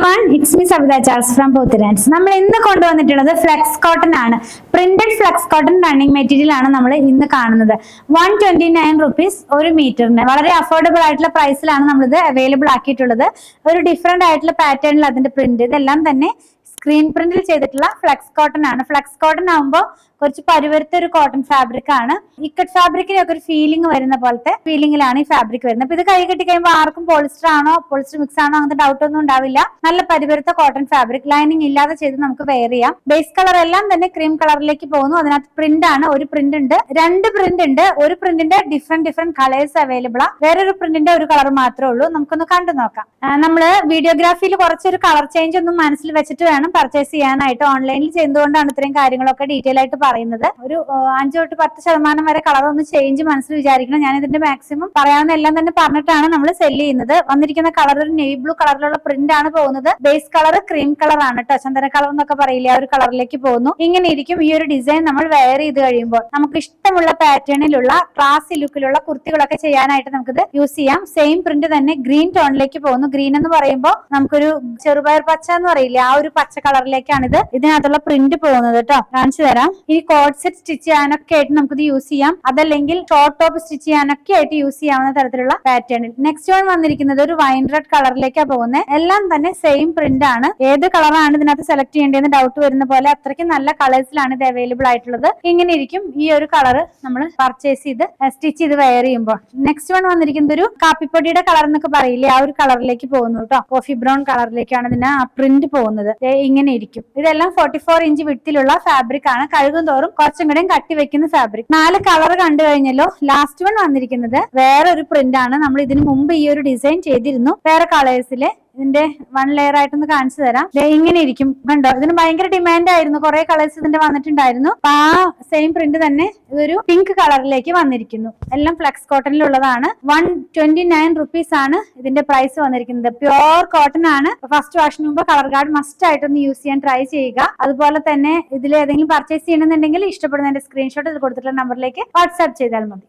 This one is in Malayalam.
everyone, it's me Savitha Charles from Pothirans. നമ്മൾ ഇന്ന് കൊണ്ടുവന്നിട്ടുള്ളത് ഫ്ലെക്സ് കോട്ടൺ ആണ്. Printed flex cotton running material ആണ് നമ്മൾ ഇന്ന് കാണുന്നത്. 129 rupees ഒരു മീറ്ററിന് വളരെ അഫോർഡബിൾ ആയിട്ടുള്ള പ്രൈസിലാണ് നമ്മളിത് അവൈലബിൾ ആക്കിയിട്ടുള്ളത്. ഒരു ഡിഫറെന്റ് ആയിട്ടുള്ള പാറ്റേണിൽ അതിന്റെ പ്രിന്റ് ഇതെല്ലാം തന്നെ സ്ക്രീൻ പ്രിന്റിൽ ചെയ്തിട്ടുള്ള ഫ്ലെക്സ് കോട്ടൺ ആണ്. ഫ്ലെക്സ് കോട്ടൺ ആകുമ്പോൾ കുറച്ച് പരുവരുത്ത ഒരു കോട്ടൺ ഫാബ്രിക് ആണ്. ഇക്കട്ട് ഫാബ്രിക്കിനൊക്കെ ഒരു ഫീലിംഗ് വരുന്ന പോലത്തെ ഫീലിംഗിലാണ് ഈ ഫാബ്രിക് വരുന്നത്. അപ്പൊ ഇത് കൈ കെട്ടി കഴിയുമ്പോൾ ആർക്കും പോളിസ്റ്റർ ആണോ പോളിസ്റ്റർ മിക്സ് ആണോ അങ്ങനത്തെ ഡൗട്ട് ഒന്നും ഉണ്ടാവില്ല. നല്ല പരുവരുത്ത കോട്ടൺ ഫാബ്രിക് ലൈനിങ് ഇല്ലാതെ ചെയ്ത് നമുക്ക് വെയർ ചെയ്യാം. ബേസ് കളർ എല്ലാം തന്നെ ക്രീം കളറിലേക്ക് പോകുന്നു. അതിനകത്ത് പ്രിന്റ് ആണ്. ഒരു പ്രിന്റ് ഉണ്ട്, രണ്ട് പ്രിന്റ് ഉണ്ട്. ഒരു പ്രിന്റിന്റെ ഡിഫറെന്റ് കളേഴ്സ് അവൈലബിൾ ആ. വേറൊരു പ്രിന്റിന്റെ ഒരു കളർ മാത്രമേ ഉള്ളൂ. നമുക്കൊന്ന് കണ്ടു നോക്കാം. നമ്മള് വീഡിയോഗ്രാഫിയിൽ കുറച്ചൊരു കളർ ചേഞ്ച് ഒന്നും മനസ്സിൽ വെച്ചിട്ട് വേണം പർച്ചേസ് ചെയ്യാനായിട്ട്. ഓൺലൈനിൽ ചെയ്യുന്നതുകൊണ്ടാണ് ഇത്രയും കാര്യങ്ങളൊക്കെ ഡീറ്റെയിൽ ആയിട്ട് പറയുന്നത്. ഒരു 5 തൊട്ട് 10% വരെ കളർ ഒന്ന് ചേഞ്ച് മനസ്സിൽ വിചാരിക്കണം. ഞാൻ ഇതിന്റെ മാക്സിമം പറയാവുന്ന എല്ലാം തന്നെ പറഞ്ഞിട്ടാണ് നമ്മൾ സെല്ല് ചെയ്യുന്നത്. വന്നിരിക്കുന്ന കളർ ഒരു നേവി ബ്ലൂ കളറിലുള്ള പ്രിന്റ് ആണ് പോകുന്നത്. ബേസ് കളർ ക്രീം കളർ ആണ് കേട്ടോ. ചന്ദന കളർ എന്നൊക്കെ പറയില്ല, ആ ഒരു കളറിലേക്ക് പോകുന്നു. ഇങ്ങനെ ഇരിക്കും ഈ ഒരു ഡിസൈൻ നമ്മൾ വെയർ ചെയ്ത് കഴിയുമ്പോൾ. നമുക്ക് ഇഷ്ടമുള്ള പാറ്റേണിലുള്ള ക്ലാസി ലുക്കിലുള്ള കുർത്തികളൊക്കെ ചെയ്യാനായിട്ട് നമുക്കിത് യൂസ് ചെയ്യാം. സെയിം പ്രിന്റ് തന്നെ ഗ്രീൻ ടോണിലേക്ക് പോകുന്നു. ഗ്രീൻ എന്ന് പറയുമ്പോൾ നമുക്കൊരു ചെറുപയർ പച്ച എന്ന് പറയില്ല, ആ ഒരു പച്ച കളറിലേക്കാണ് ഇതിനകത്തുള്ള പ്രിന്റ് പോകുന്നത് കേട്ടോ. കാണിച്ചു തരാം. ഇനി കോഡ് സെറ്റ് സ്റ്റിച്ച് ചെയ്യാനൊക്കെ ആയിട്ട് നമുക്കിത് യൂസ് ചെയ്യാം. അതല്ലെങ്കിൽ ഷോർട്ട് ടോപ്പ് സ്റ്റിച്ച് ചെയ്യാനൊക്കെ ആയിട്ട് യൂസ് ചെയ്യാവുന്ന തരത്തിലുള്ള പാറ്റേണിൽ. നെക്സ്റ്റ് വൺ വന്നിരിക്കുന്നത് ഒരു വൈൻ റെഡ് കളറിലേക്കാണ് പോകുന്നത്. എല്ലാം തന്നെ സെയിം പ്രിന്റ് ആണ്. ഏത് കളറാണ് ഇതിനകത്ത് സെലക്ട് ചെയ്യേണ്ടതെന്ന് ഡൗട്ട് വരുന്ന പോലെ അത്രയ്ക്ക് നല്ല കളേഴ്സിലാണ് ഇത് അവൈലബിൾ ആയിട്ടുള്ളത്. ഇങ്ങനെ ഇരിക്കും ഈ ഒരു കളർ നമ്മൾ പർച്ചേസ് ചെയ്ത് സ്റ്റിച്ച് ചെയ്ത് വെയർ ചെയ്യുമ്പോൾ. നെക്സ്റ്റ് വൺ വന്നിരിക്കുന്നത് ഒരു കാപ്പിപ്പൊടിയുടെ കളർ എന്നൊക്കെ പറയില്ലേ, ആ ഒരു കളറിലേക്ക് പോകുന്നു കേട്ടോ. കോഫി ബ്രൗൺ കളറിലേക്കാണ് ഇതിന് ആ പ്രിന്റ് പോകുന്നത്. ഇങ്ങനെ ഇരിക്കും. ഇതെല്ലാം 44 ഇഞ്ച് വിഡ്ത്തിലുള്ള ഫാബ്രിക് ആണ്. കഴുകും തോറും കുറച്ചും കൂടെ കട്ടി വെക്കുന്ന ഫാബ്രിക്. 4 കളർ കണ്ടു കഴിഞ്ഞല്ലോ. ലാസ്റ്റ് വൺ വന്നിരിക്കുന്നത് വേറൊരു പ്രിന്റ് ആണ്. നമ്മൾ ഇതിനു മുമ്പ് ഈ ഒരു ഡിസൈൻ ചെയ്തിരുന്നു വേറെ കളേഴ്സിലെ. ഇതിന്റെ 1 ലെയർ ആയിട്ടൊന്ന് കാണിച്ചു തരാം. ഇങ്ങനെ ഇരിക്കും കണ്ടോ. ഇതിന് ഭയങ്കര ഡിമാൻഡ് ആയിരുന്നു. കുറെ കളേഴ്സ് ഇതിന്റെ വന്നിട്ടുണ്ടായിരുന്നു. അപ്പൊ ആ സെയിം പ്രിന്റ് തന്നെ ഇതൊരു പിങ്ക് കളറിലേക്ക് വന്നിരിക്കുന്നു. എല്ലാം ഫ്ലെക്സ് കോട്ടണിലുള്ളതാണ്. 129 rupees ആണ് ഇതിന്റെ പ്രൈസ് വന്നിരിക്കുന്നത്. പ്യോർ കോട്ടൺ ആണ്. ഫസ്റ്റ് വാഷിന് മുമ്പ് കളർ ഗാർഡ് മസ്റ്റ് ആയിട്ടൊന്ന് യൂസ് ചെയ്യാൻ ട്രൈ ചെയ്യുക. അതുപോലെ തന്നെ ഇതിൽ ഏതെങ്കിലും പർച്ചേസ് ചെയ്യണമെന്നുണ്ടെങ്കിൽ ഇഷ്ടപ്പെടുന്നതിന്റെ സ്ക്രീൻഷോട്ട് ഇത് കൊടുത്തിട്ടുള്ള നമ്പറിലേക്ക് വാട്സ്ആപ്പ് ചെയ്താൽ മതി.